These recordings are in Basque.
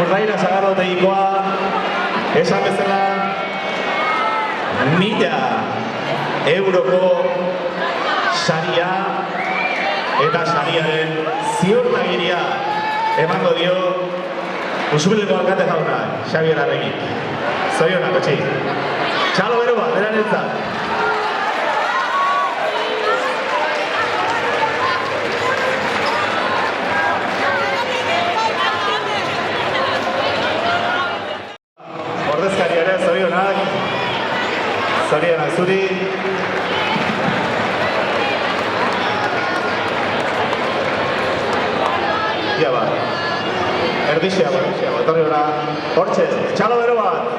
Urdaira Sagardotegikoa, esan bezala, 1000 euroko saria eta sariaren ziurtagiria emango dio Usurbileko alkate jauna, Xabier Arregi. Zorionak, etxi. Txalo bero bat, berarentzat. Ordezkari ere, zorionak. Zorionak zuri. Ia bat. Erdixea, etorri gora. Hortxe, txalo bero bat.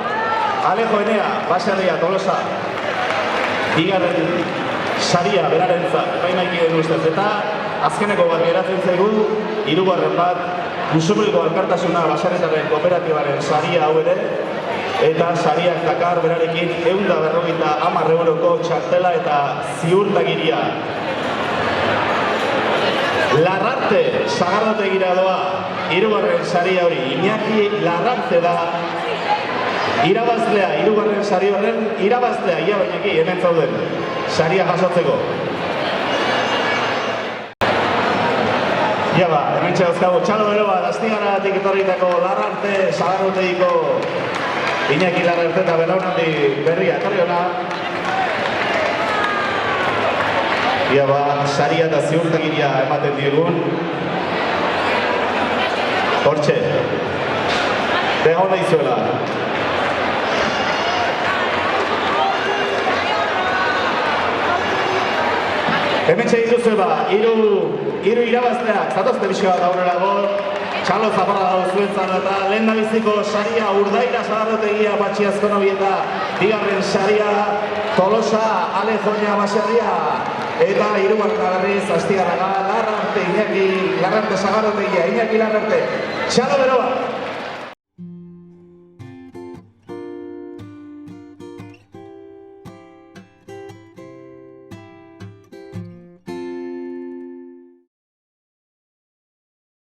Alejo Enea, baserria, Tolosa. Bigarren saria berarentzat, epaimaiki den ustez. Eta azkeneko bat geratzen zaigu, hirugarren bat, Usurbileko Alkartasuna baserritarren kooperatibaren saria hau ere. Eta sariak dakar berarekin 150 euroko txartela eta ziurtagiria. Larrarte Sagardotegira doa, hirugarren saria hori. Iñaki Larrarte da irabazlea, hirugarren sari horren irabazlea. Ia bainaki, hemen zauden, saria jasotzeko. Ia ba, hemen txauzkago, txalo bero bat, Astigaratik etorritako Larrarte Sagardotegiko Iñaki Larrarte eta belaunaldi berria, etorri hona. Ia ba, saria eta ziurtagiria ematen diegun. Hortxe, begon nahizuela. Hemen txegin duzu eba, hiru irabazteak, zatozte bizkoa gaurera gol, txalo zaparra dago zuentzat eta lehen nabiziko saria Urdaira Sagardotegia Patxiazko Nobieta, bigarren saria Tolosa Alejo Enea baserria, eta hirugarren berriz Astigarraga Larrarte Iñaki Larrarte Sagardotegia, Iñaki Larrarte, txalo bero bat!